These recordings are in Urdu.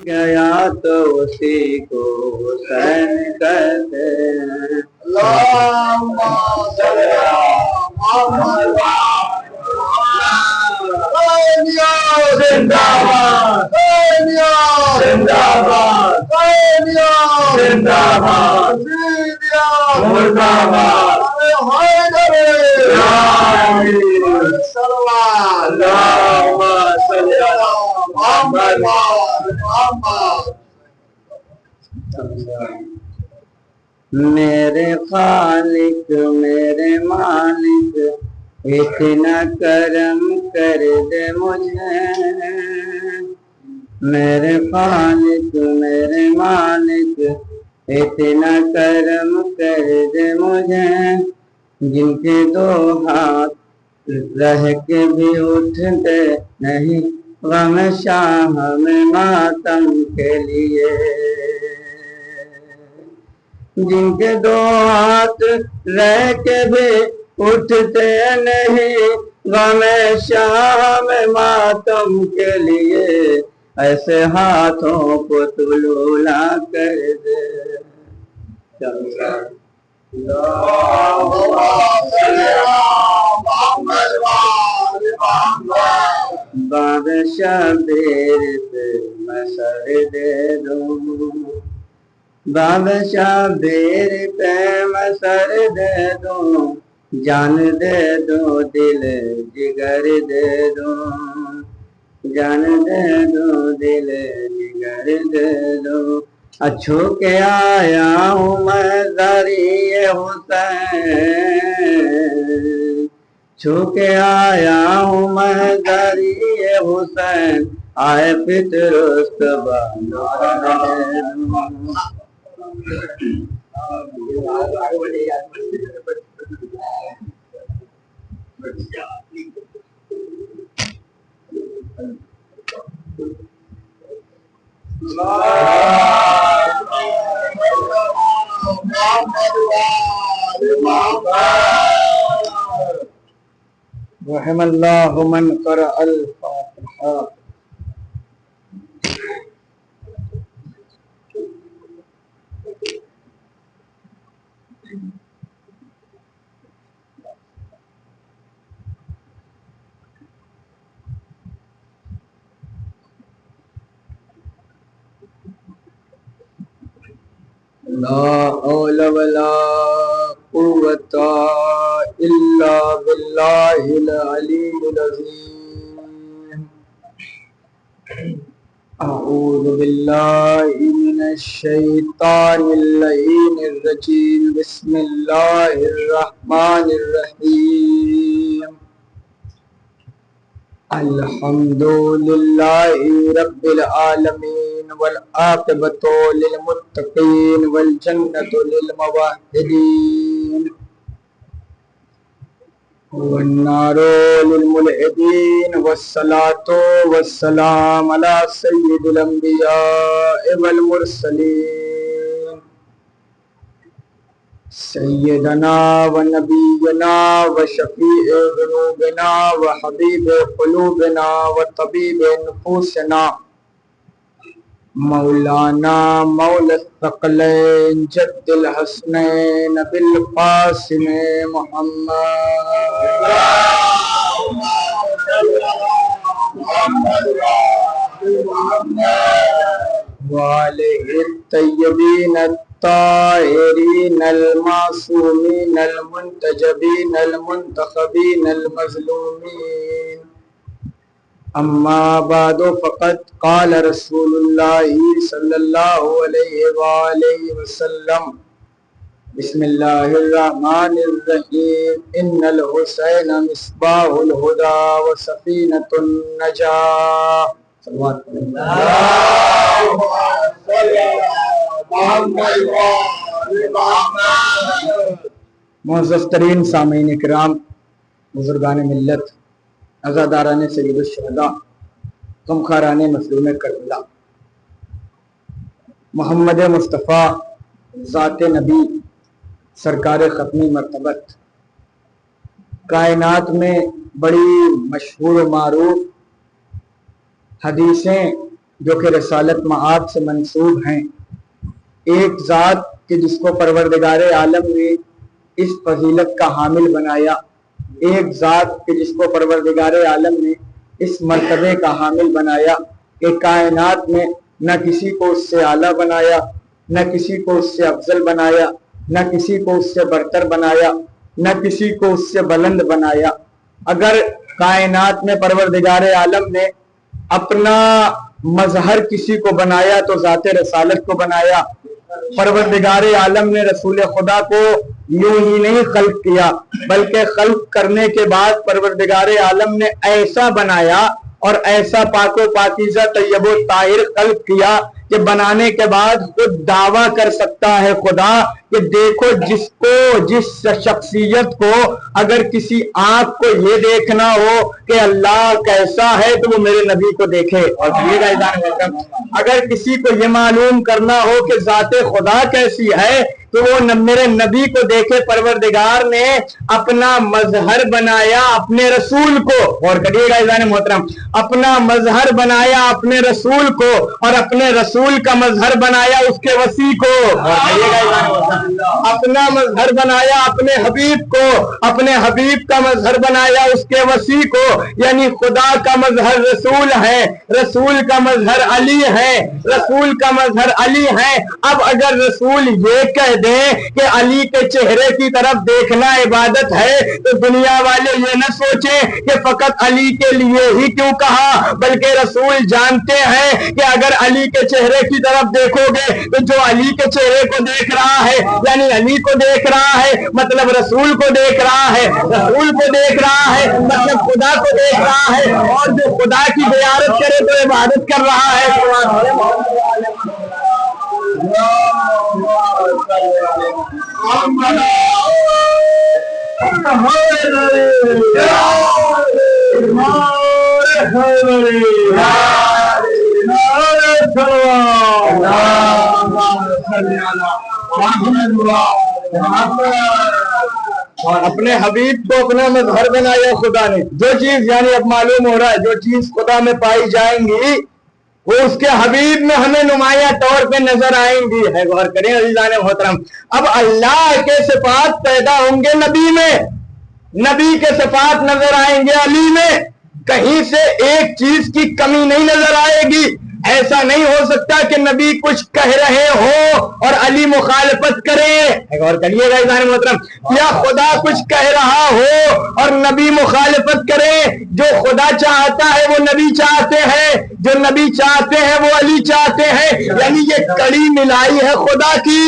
گیا تو اسی کو حسین کہتے ہیں۔ اللہم صلی محمد زندہ باد زندہ باد زندہ باد مرد آباد اللہم صلی محمد میرے خالق میرے مالک اتنا کرم کر دے مجھے، میرے خالق میرے مالک اتنا کرم کر دے مجھے، جن کے دو ہاتھ رہ کے بھی اٹھتے نہیں غم شاہ میں ماتم کے لیے، جن کے دو ہاتھ رہ کے بھی اٹھتے نہیں غم شام ماتم کے لیے، ایسے ہاتھوں کو تو لولا کر دے۔ باب شبیر پہ میں سر دے دوں، باب شبیر پہ میں سر دے دوں، جان دے دوں دل جگر دے دوں، جان دے دوں دل جگر دے دوں، چھو کے آیا ہوں میں زاری حسین، چھو کے آیا ہوں میں زاری حسین، آئے پترست رحم اللہ من قرأ الفاتحہ۔ لا حول ولا قوة إلا بالله العلي العظيم۔ أعوذ بالله من الشيطان اللعين الرجيم، بسم الله الرحمن الرحيم۔ الحمد لله رب العالمين، والعاقبة للمتقين، والجنة للموحدين، والنار للملحدين، والصلاة والسلام على سيد الأنبياء والمرسلين، سيدنا ونبينا وشفيع ذنوبنا وحبيب قلوبنا وطبيب نفوسنا، مولانا مولى الثقلين جد الحسنين بالقاسم محمد وآله الطيبين الطاهرين المعصومين المنتجبين المنتخبين المظلومين، اما بعد فقد قال رسول الله صلى الله عليه وآله وسلم، بسم الله الرحمن الرحيم، ان الحسين مصباح الهدى وسفينة النجاة۔ معزز ترین سامعین اکرام، بزرگان ملت، عزاداران سید الشہداء، غمخواران مظلوم کربلا، محمد مصطفیٰ ذات نبی سرکار ختمی مرتبت، کائنات میں بڑی مشہور و معروف حدیثیں جو کہ رسالت معاد سے منسوب ہیں، ایک ذات کہ جس کو پروردگار عالم نے اس فضیلت کا حامل بنایا، ایک ذات کہ جس کو پروردگار عالم نے اس مرتبے کا حامل بنایا کہ کائنات میں نہ کسی کو اس سے اعلیٰ بنایا، نہ کسی کو اس سے افضل بنایا، نہ کسی کو اس سے برتر بنایا، نہ کسی کو اس سے بلند بنایا۔ اگر کائنات میں پروردگار عالم نے اپنا مظہر کسی کو بنایا تو ذات رسالت کو بنایا۔ پروردگار عالم نے رسول خدا کو یوں ہی نہیں خلق کیا، بلکہ خلق کرنے کے بعد پروردگار عالم نے ایسا بنایا اور ایسا پاک و پاکیزہ طیب و طاہر خلق کیا کہ بنانے کے بعد خود دعویٰ کر سکتا ہے خدا کہ دیکھو جس شخصیت کو اگر کسی آنکھ کو یہ دیکھنا ہو کہ اللہ کیسا ہے تو وہ میرے نبی کو دیکھے۔ اور اگر کسی کو یہ معلوم کرنا ہو کہ ذات خدا کیسی ہے تو وہ میرے نبی کو دیکھے۔ پروردگار نے اپنا مظہر بنایا اپنے رسول کو، اور کریے گا عزیزان محترم، اپنا مظہر بنایا اپنے رسول کو، اور اپنے رسول کا مظہر بنایا اس کے وسیع کو، اور کریے گا عزیزان محترم، اپنا مظہر بنایا اپنے حبیب کو، اپنے حبیب کا مظہر بنایا اس کے وسیع کو۔ یعنی خدا کا مظہر رسول ہے، رسول کا مظہر علی ہے، رسول کا مظہر علی ہے۔ اب اگر رسول یہ کہہ دیں کہ علی کے چہرے کی طرف دیکھنا عبادت ہے تو دنیا والے یہ نہ سوچیں کہ فقط علی کے لیے ہی کیوں کہا، بلکہ رسول جانتے ہیں کہ اگر علی کے چہرے کی طرف دیکھو گے تو جو علی کے چہرے کو دیکھ رہا ہے یعنی علی کو دیکھ رہا ہے، مطلب رسول کو دیکھ رہا ہے، رسول کو دیکھ رہا ہے مطلب خدا کو دیکھ رہا ہے، اور جو خدا کی زیارت کرے تو عبادت کر رہا ہے۔ اور اپنے حبیب کو اپنا مظہر بنایا خدا نے۔ جو چیز یعنی اب معلوم ہو رہا ہے جو چیز خدا میں پائی جائیں گی وہ اس کے حبیب میں ہمیں نمایاں طور پہ نظر آئیں گی۔ ہے غور کریں عزیزان محترم، اب اللہ کے صفات پیدا ہوں گے نبی میں، نبی کے صفات نظر آئیں گے علی میں، کہیں سے ایک چیز کی کمی نہیں نظر آئے گی۔ ایسا نہیں ہو سکتا کہ نبی کچھ کہہ رہے ہو اور علی مخالفت کرے۔ غور کریے گا عزیزان محترم، یا خدا کچھ کہہ رہا ہو اور نبی مخالفت کرے۔ جو خدا چاہتا ہے وہ نبی چاہتے ہیں، جو نبی چاہتے ہیں وہ علی چاہتے ہیں۔ یعنی یہ کڑی ملائی ہے خدا کی،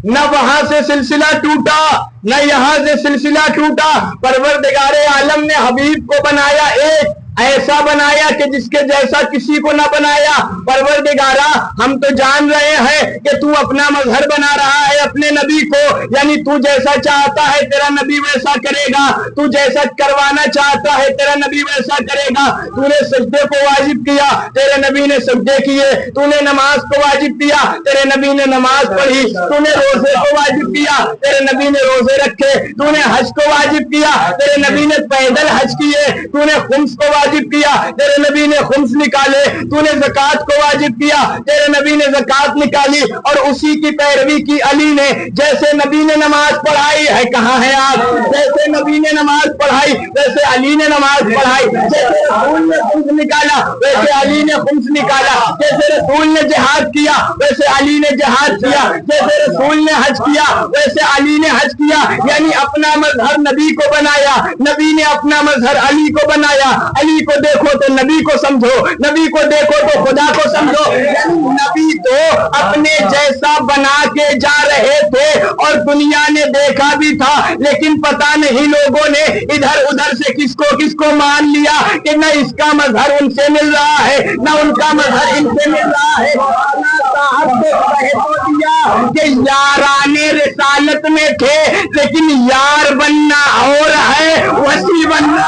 نہ وہاں سے سلسلہ ٹوٹا نہ یہاں سے سلسلہ ٹوٹا۔ پروردگار عالم نے حبیب کو بنایا، ایک ایسا بنایا کہ جس کے جیسا کسی کو نہ بنایا۔ پروردگارا ہم تو جان رہے ہیں کہ تو اپنا مظہر بنا رہا ہے اپنے نبی کو، یعنی تو جیسا چاہتا ہے تیرا نبی ویسا کرے گا، تو جیسا کروانا چاہتا ہے تیرا نبی ویسا کرے گا۔ تو نے سجدے کو واجب کیا، تیرے نبی نے سجدے کیے۔ تو نے نماز کو واجب کیا، تیرے نبی نے نماز پڑھی۔ تو نے روزے کو واجب کیا، تیرے نبی نے روزے رکھے۔ تو نے حج کو واجب کیا، تیرے نبی نے پیدل حج کیے۔ تو نے خمس کو واجب کیا، تیرے نبی نے خمس نکالے۔ تو نے زکات کو واجب کیا، تیرے نبی نے زکات نکالی۔ اور اسی کی پیروی کی علی نے، جیسے نبی نے نماز پڑھائی ہے، کہاں ہے آپ؟ جیسے نبی نے نماز پڑھائی ویسے علی نے نماز پڑھائی۔ جیسے رسول نے خمس نکالا ویسے علی نے خمس نکالا۔ جیسے رسول نے جہاد کیا ویسے علی نے جہاد کیا۔ جیسے رسول نے حج کیا ویسے علی نے حج کیا۔ یعنی اپنا مظہر نبی کو بنایا، نبی نے اپنا مظہر علی کو بنایا۔ علی کو دیکھو تو نبی کو سمجھو، نبی کو دیکھو تو خدا کو سمجھو۔ یعنی نبی تو اپنے جیسا بنا کے جا رہے تھے اور دنیا نے دیکھا بھی تھا، لیکن پتہ نہیں لوگوں نے ادھر ادھر سے کس کو مان لیا کہ نہ اس کا مظہر ان سے مل رہا ہے نہ ان کا مظہر ان سے مل رہا ہے۔ صاحب نے کہہ تو دیا کہ یاران رسالت میں تھے، لیکن یار بننا اور ہے وسیع بننا۔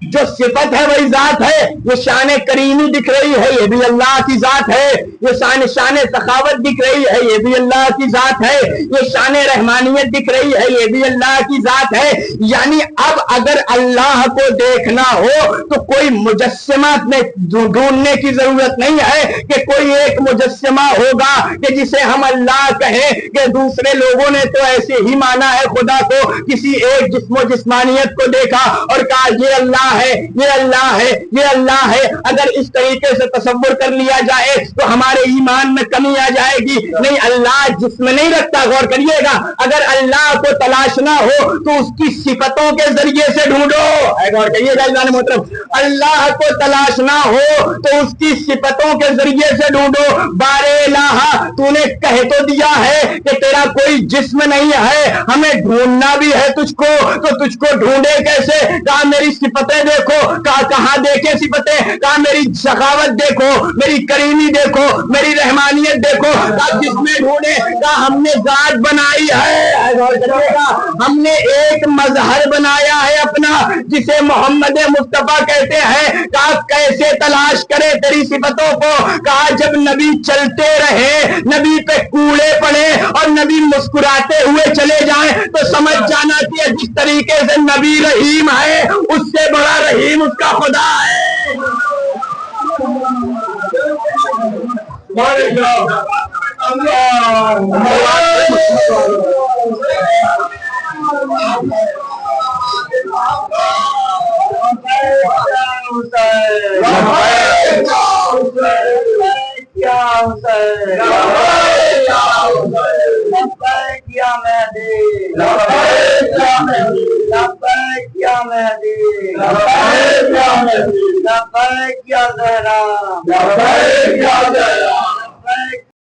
جو صفت ہے وہی ذات ہے. یہ شان کریمی دکھ رہی ہے یہ بھی اللہ کی ذات ہے. یہ شان سخاوت دکھ رہی ہے یہ بھی اللہ کی ذات ہے. یہ شان رحمانیت دکھ رہی ہے یہ بھی اللہ کی ذات ہے. یعنی اب اگر اللہ کو دیکھنا ہو تو کوئی مجسمہ میں ڈھونڈنے کی ضرورت نہیں ہے کہ کوئی ایک مجسمہ ہوگا کہ جسے ہم اللہ کہیں کہ دوسرے لوگوں نے تو ایسے ہی مانا ہے خدا کو. کسی ایک جسم و جسمانیت کو دیکھا اور کہا یہ اللہ ہے یہ اللہ ہے یہ اللہ ہے. اگر اس طریقے سے تصور کر لیا جائے تو ہمارے ایمان میں کمی آ جائے گی. نہیں, اللہ جسم نہیں رکھتا. غور کریے گا, اگر اللہ کو تلاشنا ہو تو اس کی صفتوں کے ذریعے سے ڈھونڈو. غور کریے گا عزیزان محترم, اللہ کو تلاشنا ہو تو اس کی صفتوں کے ذریعے سے ڈھونڈو. بارے الہ, تو نے کہہ تو دیا ہے کہ تیرا کوئی جسم نہیں ہے, ہمیں ڈھونڈنا بھی ہے تجھ کو, تو تجھ کو ڈھونڈے کیسے؟ کہا میری صفتیں دیکھو. کہا کہاں دیکھے صفتیں؟ کہا میری سخاوت دیکھو, میری کریمی دیکھو, میری رحمانیت دیکھو. کہا کس میں ڈھونڈے؟ کہا ہم نے ذات بنائی ہے. ہم نے ایک مظہر بنایا ہے اپنا جسے محمد مصطفیٰ کہتے ہیں. کہا کیسے تلاش کرے تیری صفتوں کو؟ کہا جب نبی چلتے رہے, نبی پہ کوڑے پڑے اور نبی مسکراتے ہوئے چلے جائیں تو سمجھ جانا کہ جس طریقے سے نبی رحیم ہے اس سے بڑا رحیم اس کا خدا ہے. یا